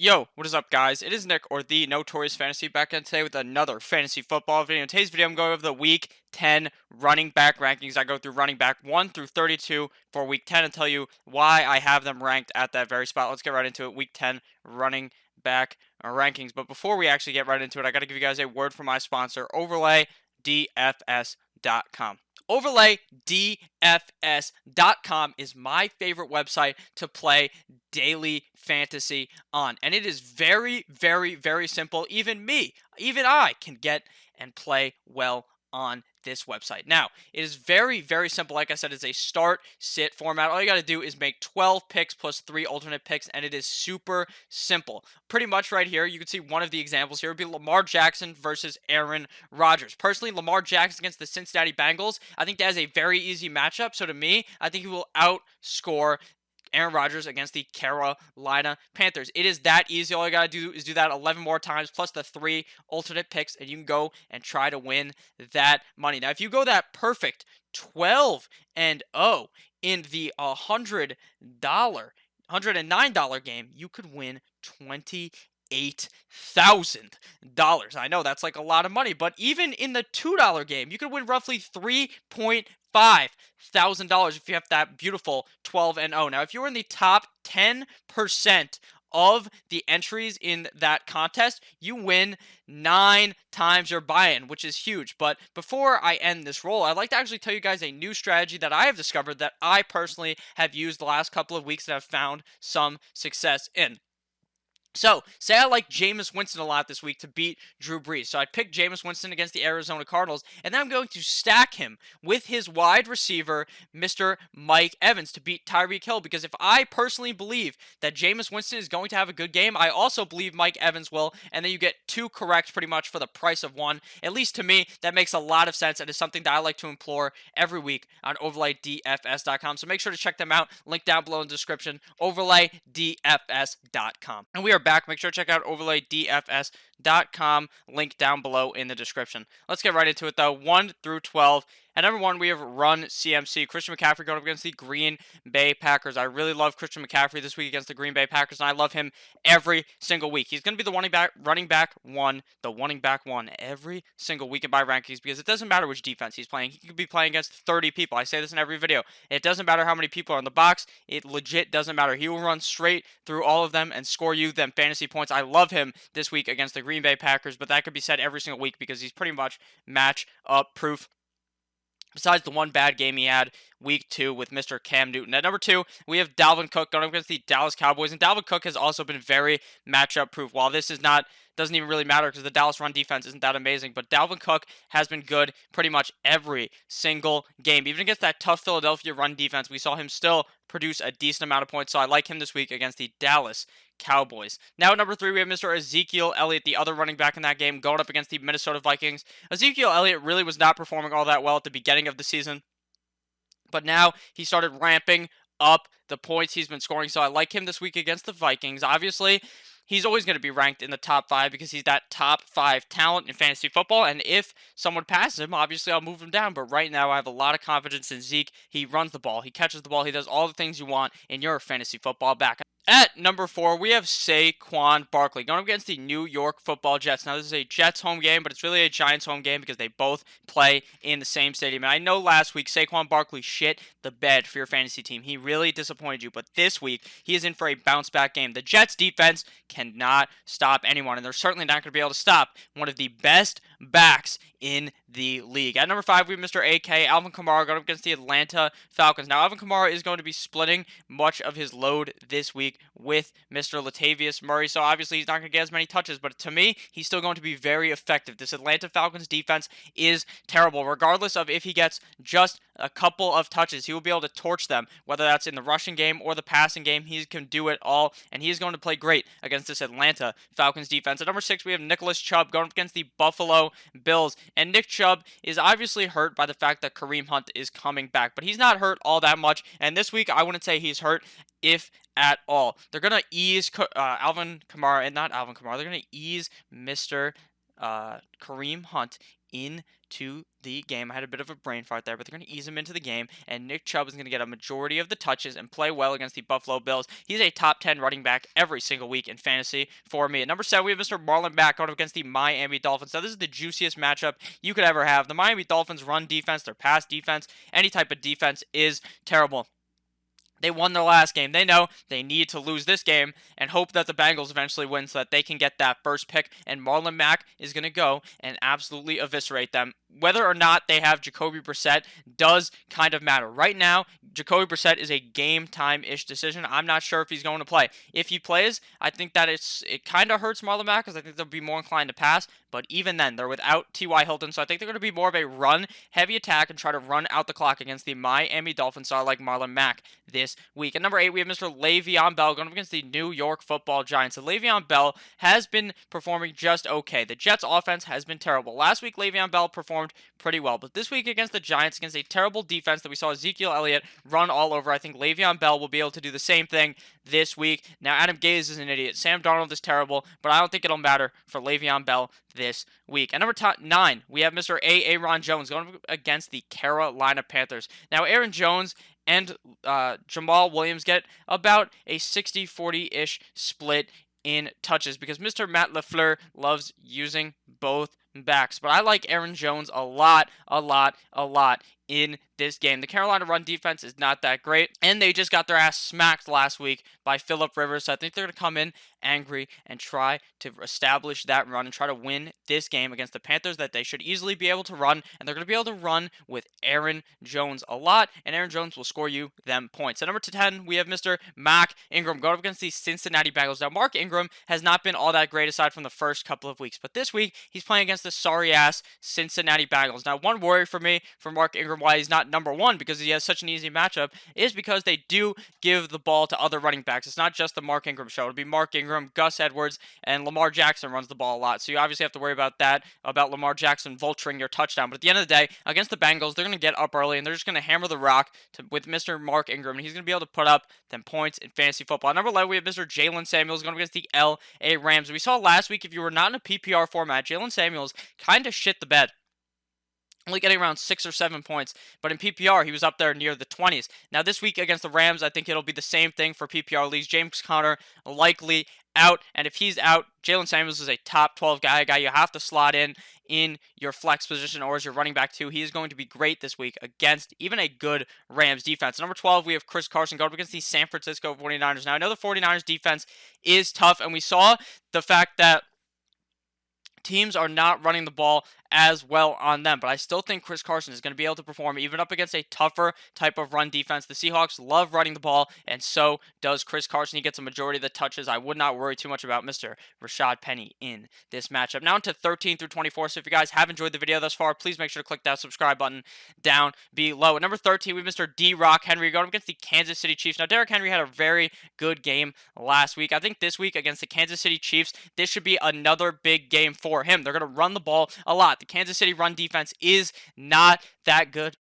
Yo, what is up, guys? It is Nick, or the Notorious Fantasy, back in today with another fantasy football video. In today's video, I'm going over the Week 10 running back rankings. I go through running back 1 through 32 for Week 10 and tell you why I have them ranked at that very spot. Let's get right into it. Week 10 running back rankings. But before we actually get right into it, I got to give you guys a word from my sponsor, OverlayDFS.com. OverlayDFS.com is my favorite website to play daily fantasy on. And it is very, very, very simple. Even I can get and play well on this website. Now, it is very, very simple. Like I said, it's a start sit format. All you got to do is make 12 picks plus 3 alternate picks, and it is super simple. Pretty much right here, you can see one of the examples here would be Lamar Jackson versus Aaron Rodgers. Personally, Lamar Jackson against the Cincinnati Bengals, I think that is a very easy matchup. So to me, I think he will outscore Aaron Rodgers against the Carolina Panthers. It is that easy. All you got to do is do that 11 more times plus the 3 alternate picks, and you can go and try to win that money. Now, if you go that perfect 12 and 0 in the $109 game, you could win $28,000. I know that's like a lot of money, but even in the $2 game, you could win roughly $3,500 if you have that beautiful 12 and 0. Now, if you were in the top 10% of the entries in that contest, you win 9 times your buy-in, which is huge. But before I end this roll, I'd like to actually tell you guys a new strategy that I have discovered that I personally have used the last couple of weeks that I've found some success in. So, say I like Jameis Winston a lot this week to beat Drew Brees. So, I'd pick Jameis Winston against the Arizona Cardinals, and then I'm going to stack him with his wide receiver, Mr. Mike Evans, to beat Tyreek Hill. Because if I personally believe that Jameis Winston is going to have a good game, I also believe Mike Evans will, and then you get 2 correct pretty much for the price of 1. At least to me, that makes a lot of sense, and is something that I like to implore every week on OverlayDFS.com. So, make sure to check them out. Link down below in the description, OverlayDFS.com. And we are back. Make sure to check out OverlayDFS.com. Link down below in the description. Let's get right into it, though. 1 through 12. At number 1, we have Run CMC. Christian McCaffrey going up against the Green Bay Packers. I really love Christian McCaffrey this week against the Green Bay Packers, and I love him every single week. He's going to be the running back one every single week in my rankings, because it doesn't matter which defense he's playing. He could be playing against 30 people. I say this in every video. It doesn't matter how many people are in the box. It legit doesn't matter. He will run straight through all of them and score you them fantasy points. I love him this week against the Green Bay Packers, but that could be said every single week because he's pretty much match up proof. Besides the one bad game he had week 2 with Mr. Cam Newton. At number 2, we have Dalvin Cook going up against the Dallas Cowboys. And Dalvin Cook has also been very matchup proof. While this doesn't even really matter because the Dallas run defense isn't that amazing, but Dalvin Cook has been good pretty much every single game. Even against that tough Philadelphia run defense, we saw him still produce a decent amount of points. So I like him this week against the Dallas Cowboys. Now at number 3, we have Mr. Ezekiel Elliott, the other running back in that game, going up against the Minnesota Vikings. Ezekiel Elliott really was not performing all that well at the beginning of the season, but now he started ramping up the points he's been scoring, so I like him this week against the Vikings. Obviously, he's always going to be ranked in the top 5 because he's that top 5 talent in fantasy football, and if someone passes him, obviously I'll move him down, but right now I have a lot of confidence in Zeke. He runs the ball, he catches the ball, he does all the things you want in your fantasy football back. At number 4, we have Saquon Barkley going up against the New York Football Jets. Now, this is a Jets home game, but it's really a Giants home game because they both play in the same stadium. And I know last week Saquon Barkley shit the bed for your fantasy team. He really disappointed you, but this week he is in for a bounce-back game. The Jets defense cannot stop anyone, and they're certainly not going to be able to stop one of the best backs in the league. At number 5, we have Mr. AK, Alvin Kamara, going up against the Atlanta Falcons. Now, Alvin Kamara is going to be splitting much of his load this week with Mr. Latavius Murray, so obviously he's not going to get as many touches, but to me, he's still going to be very effective. This Atlanta Falcons defense is terrible. Regardless of if he gets just a couple of touches, he will be able to torch them, whether that's in the rushing game or the passing game. He can do it all, and he is going to play great against this Atlanta Falcons defense. At number 6, we have Nicholas Chubb going up against the Buffalo Bills, and Nick Chubb is obviously hurt by the fact that Kareem Hunt is coming back, but he's not hurt all that much, and this week I wouldn't say he's hurt, if at all. They're going to ease Alvin Kamara, and not Alvin Kamara, they're going to ease Mr. Kareem Hunt into the game. I had a bit of a brain fart there, but they're going to ease him into the game, and Nick Chubb is going to get a majority of the touches and play well against the Buffalo Bills. He's a top 10 running back every single week in fantasy for me. At number 7, we have Mr. Marlon Mack going up against the Miami Dolphins. Now, this is the juiciest matchup you could ever have. The Miami Dolphins run defense, their pass defense, any type of defense is terrible. They won their last game. They know they need to lose this game and hope that the Bengals eventually win so that they can get that first pick. And Marlon Mack is going to go and absolutely eviscerate them. Whether or not they have Jacoby Brissett does kind of matter. Right now, Jacoby Brissett is a game time-ish decision. I'm not sure if he's going to play. If he plays, I think that it kind of hurts Marlon Mack because I think they'll be more inclined to pass. But even then, they're without T.Y. Hilton, so I think they're going to be more of a run-heavy attack and try to run out the clock against the Miami Dolphins. So I like Marlon Mack this week. At number 8, we have Mr. Le'Veon Bell going up against the New York Football Giants. So Le'Veon Bell has been performing just okay. The Jets' offense has been terrible. Last week, Le'Veon Bell performed pretty well, but this week against the Giants, against a terrible defense that we saw Ezekiel Elliott run all over, I think Le'Veon Bell will be able to do the same thing this week. Now, Adam Gase is an idiot. Sam Darnold is terrible, but I don't think it'll matter for Le'Veon Bell this week. At number 9, we have Mr. Aaron Jones going up against the Carolina Panthers. Now, Aaron Jones and Jamal Williams get about a 60-40-ish split in touches because Mr. Matt LaFleur loves using both backs. But I like Aaron Jones a lot in this game. The Carolina run defense is not that great, and they just got their ass smacked last week by Phillip Rivers. So I think they're going to come in angry and try to establish that run and try to win this game against the Panthers that they should easily be able to run, and they're going to be able to run with Aaron Jones a lot, and Aaron Jones will score you them points. At number 10, we have Mr. Mark Ingram going up against the Cincinnati Bengals. Now, Mark Ingram has not been all that great aside from the first couple of weeks, but this week he's playing against the sorry-ass Cincinnati Bengals. Now, one worry for me for Mark Ingram why he's not number 1 because he has such an easy matchup is because they do give the ball to other running backs. It's not just the Mark Ingram show. It'll be Mark Ingram, Gus Edwards, and Lamar Jackson runs the ball a lot. So you obviously have to worry about that, about Lamar Jackson vulturing your touchdown. But at the end of the day, against the Bengals, they're going to get up early and they're just going to hammer the rock with Mr. Mark Ingram. And he's going to be able to put up them points in fantasy football. At number 11, we have Mr. Jalen Samuels going against the L.A. Rams. We saw last week, if you were not in a PPR format, Jalen Samuels kind of shit the bed. Only getting around 6 or 7 points, but in PPR, he was up there near the 20s. Now, this week against the Rams, I think it'll be the same thing for PPR leagues. James Conner likely out, and if he's out, Jalen Samuels is a top 12 guy you have to slot in your flex position or as your running back too. He is going to be great this week against even a good Rams defense. Number 12, we have Chris Carson going up against the San Francisco 49ers. Now, I know the 49ers defense is tough, and we saw the fact that teams are not running the ball as well on them, but I still think Chris Carson is going to be able to perform even up against a tougher type of run defense. The Seahawks love running the ball, and so does Chris Carson. He gets a majority of the touches. I would not worry too much about Mr. Rashad Penny in this matchup. Now into 13 through 24, so if you guys have enjoyed the video thus far, please make sure to click that subscribe button down below. At number 13, we have Mr. D-Rock Henry going up against the Kansas City Chiefs. Now, Derrick Henry had a very good game last week. I think this week against the Kansas City Chiefs, this should be another big game for him. They're going to run the ball a lot. The Kansas City run defense is not that good.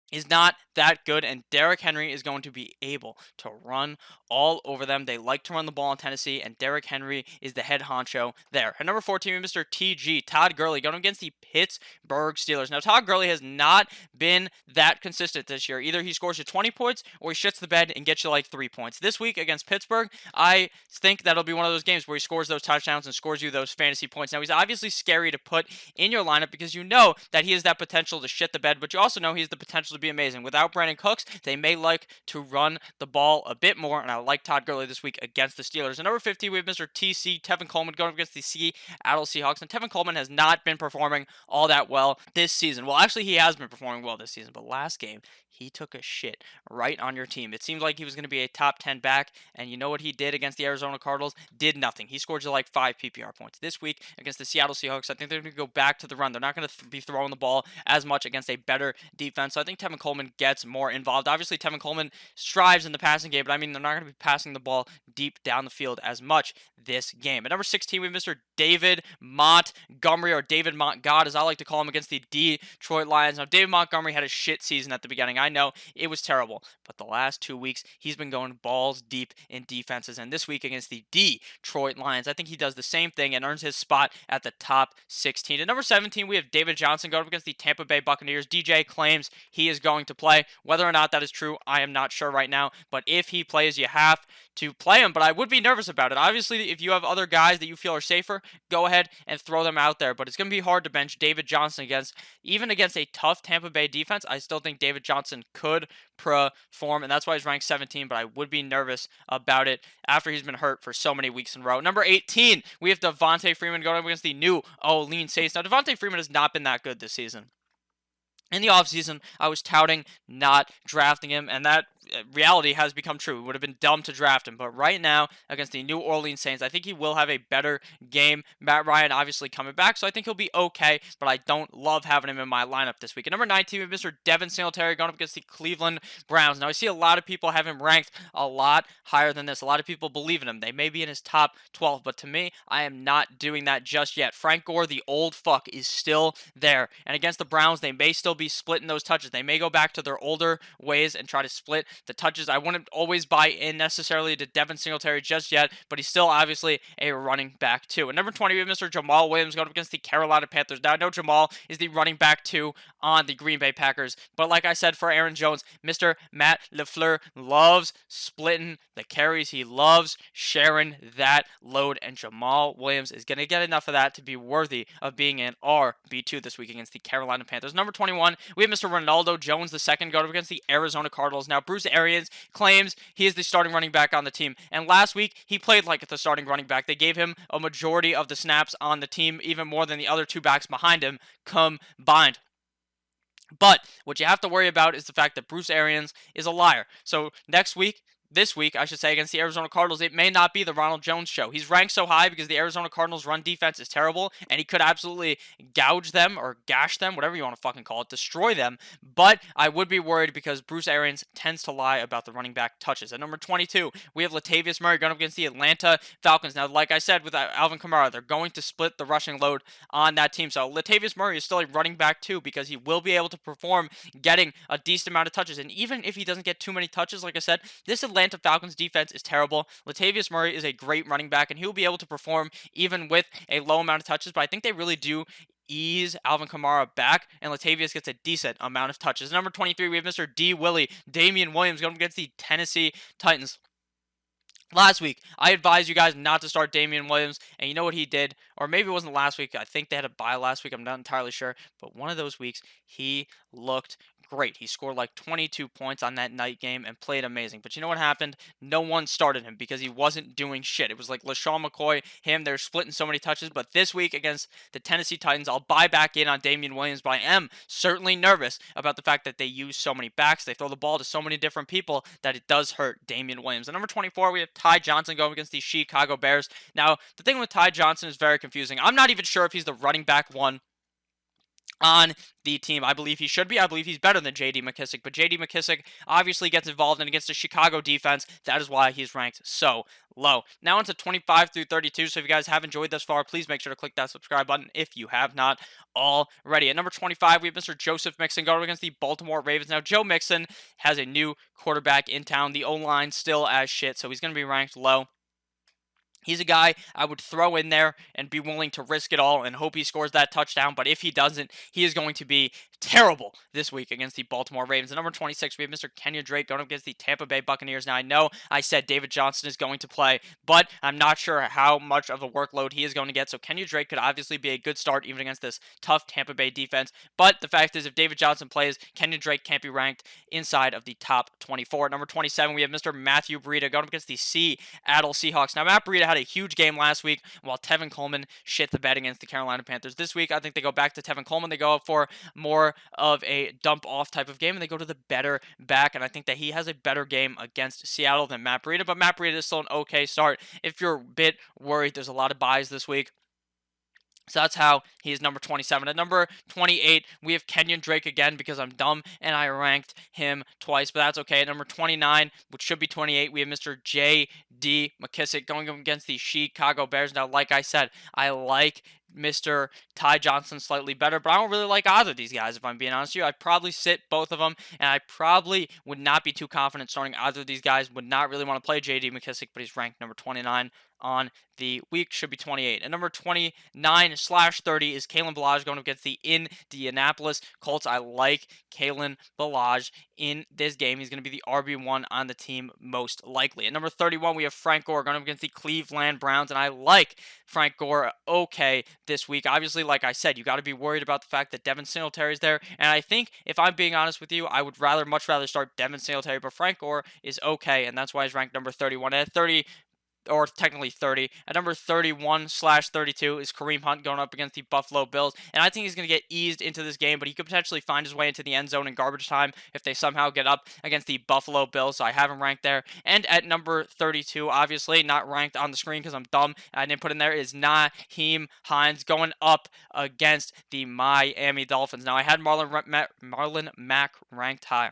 And Derrick Henry is going to be able to run all over them. They like to run the ball in Tennessee, and Derrick Henry is the head honcho there. At number 14, Mr. TG, Todd Gurley, going against the Pittsburgh Steelers. Now, Todd Gurley has not been that consistent this year. Either he scores you 20 points, or he shits the bed and gets you like 3 points. This week against Pittsburgh, I think that'll be one of those games where he scores those touchdowns and scores you those fantasy points. Now, he's obviously scary to put in your lineup because you know that he has that potential to shit the bed, but you also know he has the potential to be amazing. Without Brandon Cooks, they may like to run the ball a bit more, and I like Todd Gurley this week against the Steelers. At number 50, we have Mr. TC, Tevin Coleman, going up against the Seattle Seahawks, and Tevin Coleman has not been performing all that well this season. Well, actually, he has been performing well this season, but last game, he took a shit right on your team. It seemed like he was going to be a top 10 back, and you know what he did against the Arizona Cardinals? Did nothing. He scored you like 5 PPR points. This week against the Seattle Seahawks, I think they're going to go back to the run. They're not going to be throwing the ball as much against a better defense, so I think Tevin Coleman gets gets more involved. Obviously, Tevin Coleman strives in the passing game, but I mean, they're not going to be passing the ball deep down the field as much this game. At number 16, we have Mr. David Montgomery, or David Montgod, as I like to call him, against the Detroit Lions. Now, David Montgomery had a shit season at the beginning. I know it was terrible, but the last 2 weeks, he's been going balls deep in defenses. And this week against the Detroit Lions, I think he does the same thing and earns his spot at the top 16. At number 17, we have David Johnson going up against the Tampa Bay Buccaneers. DJ claims he is going to play. Whether or not that is true, I am not sure right now. But if he plays, you have to play him. But I would be nervous about it. Obviously, if you have other guys that you feel are safer, go ahead and throw them out there. But it's going to be hard to bench David Johnson even against a tough Tampa Bay defense. I still think David Johnson could perform, and that's why he's ranked 17, but I would be nervous about it after he's been hurt for so many weeks in a row. Number 18, we have Devontae Freeman going up against the New Orleans Saints. Now, Devontae Freeman has not been that good this season. In the offseason, I was touting not drafting him, and that reality has become true. It would have been dumb to draft him, but right now, against the New Orleans Saints, I think he will have a better game. Matt Ryan obviously coming back, so I think he'll be okay, but I don't love having him in my lineup this week. At number 19, we have Mr. Devin Singletary going up against the Cleveland Browns. Now, I see a lot of people have him ranked a lot higher than this. A lot of people believe in him. They may be in his top 12, but to me, I am not doing that just yet. Frank Gore, the old fuck, is still there, and against the Browns, they may still be splitting those touches. They may go back to their older ways and try to split the touches. I wouldn't always buy in necessarily to Devin Singletary just yet, but he's still obviously a running back too. At number 20, we have Mr. Jamal Williams going up against the Carolina Panthers. Now, I know Jamal is the running back two on the Green Bay Packers, but like I said for Aaron Jones, Mr. Matt LaFleur loves splitting the carries. He loves sharing that load, and Jamal Williams is going to get enough of that to be worthy of being an RB2 this week against the Carolina Panthers. Number 21, we have Mr. Ronaldo Jones II going up against the Arizona Cardinals. Now, Bruce Arians claims he is the starting running back on the team, and last week he played like the starting running back. They gave him a majority of the snaps on the team, even more than the other two backs behind him combined. But what you have to worry about is the fact that Bruce Arians is a liar. So this week, I should say, against the Arizona Cardinals, it may not be the Ronald Jones show. He's ranked so high because the Arizona Cardinals' run defense is terrible, and he could absolutely gouge them or gash them, whatever you want to fucking call it, destroy them. But I would be worried because Bruce Arians tends to lie about the running back touches. At number 22, we have Latavius Murray going up against the Atlanta Falcons. Now, like I said with Alvin Kamara, they're going to split the rushing load on that team. So Latavius Murray is still a running back too because he will be able to perform getting a decent amount of touches. And even if he doesn't get too many touches, like I said, this Atlanta Falcons defense is terrible. Latavius Murray is a great running back, and he'll be able to perform even with a low amount of touches, but I think they really do ease Alvin Kamara back, and Latavius gets a decent amount of touches. Number 23, we have Mr. D. Willie, Damian Williams going against the Tennessee Titans. Last week, I advised you guys not to start Damian Williams, and you know what he did? Or maybe it wasn't last week. I think they had a bye last week. I'm not entirely sure. But one of those weeks, he looked great. He scored like 22 points on that night game and played amazing. But you know what happened? No one started him because he wasn't doing shit. It was like LaShawn McCoy, him, they're splitting so many touches. But this week against the Tennessee Titans, I'll buy back in on Damian Williams, but I am certainly nervous about the fact that they use so many backs. They throw the ball to so many different people that it does hurt Damian Williams. At number 24, we have Ty Johnson going against the Chicago Bears. Now, the thing with Ty Johnson is very confusing. I'm not even sure if he's the running back one on the team. I believe he should be. I believe he's better than J.D. McKissick, but J.D. McKissick obviously gets involved, and against the Chicago defense, that is why he's ranked so low. Now into 25 through 32, so if you guys have enjoyed this far, please make sure to click that subscribe button if you have not already. At number 25, we have Mr. Joseph Mixon going against the Baltimore Ravens. Now, Joe Mixon has a new quarterback in town. The O-line still as shit, so he's going to be ranked low. He's a guy I would throw in there and be willing to risk it all and hope he scores that touchdown. But if he doesn't, he is going to be terrible this week against the Baltimore Ravens. At number 26, we have Mr. Kenyon Drake going up against the Tampa Bay Buccaneers. Now, I know I said David Johnson is going to play, but I'm not sure how much of a workload he is going to get. So Kenyon Drake could obviously be a good start even against this tough Tampa Bay defense. But the fact is, if David Johnson plays, Kenyon Drake can't be ranked inside of the top 24. At number 27, we have Mr. Matthew Breida going up against the Seattle Seahawks. Now, Matt Breida had a huge game last week while Tevin Coleman shit the bed against the Carolina Panthers. This week, I think they go back to Tevin Coleman. They go up for more of a dump-off type of game, and they go to the better back, and I think that he has a better game against Seattle than Matt Breida, but Matt Breida is still an okay start. If you're a bit worried, there's a lot of buys this week. So that's how he is number 27. At number 28, we have Kenyon Drake again because I'm dumb and I ranked him twice, but that's okay. At number 29, which should be 28, we have Mr. J.D. McKissick going up against the Chicago Bears. Now, like I said, I like Mr. Ty Johnson slightly better, but I don't really like either of these guys, if I'm being honest with you. I'd probably sit both of them, and I probably would not be too confident starting either of these guys. Would not really want to play J.D. McKissick, but he's ranked number 29 on the week, should be 28. And number 29/30 is Kalen Ballage going up against the Indianapolis Colts. I like Kalen Ballage in this game. He's going to be the RB1 on the team most likely. At number 31, we have Frank Gore going up against the Cleveland Browns, and I like Frank Gore okay this week. Obviously, like I said, you got to be worried about the fact that Devin Singletary is there, and I think if I'm being honest with you, I would much rather start Devin Singletary, but Frank Gore is okay, and that's why he's ranked number 31. At 30, or technically 30. At number 31/32 is Kareem Hunt going up against the Buffalo Bills. And I think he's going to get eased into this game, but he could potentially find his way into the end zone in garbage time if they somehow get up against the Buffalo Bills. So I have him ranked there. And at number 32, obviously not ranked on the screen because I'm dumb, I didn't put in there, is Nyheim Hines going up against the Miami Dolphins. Now, I had Marlon Mack ranked high.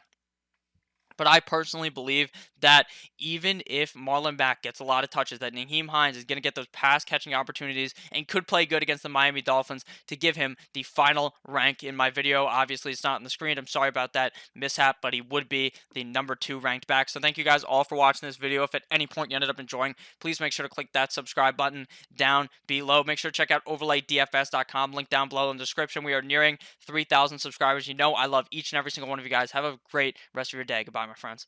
But I personally believe that even if Marlon Mack gets a lot of touches, that Nyheim Hines is going to get those pass catching opportunities and could play good against the Miami Dolphins to give him the final rank in my video. Obviously, it's not on the screen. I'm sorry about that mishap, but he would be the number 2 ranked back. So thank you guys all for watching this video. If at any point you ended up enjoying, please make sure to click that subscribe button down below. Make sure to check out OverlayDFS.com. Link down below in the description. We are nearing 3,000 subscribers. You know I love each and every single one of you guys. Have a great rest of your day. Goodbye, my friends.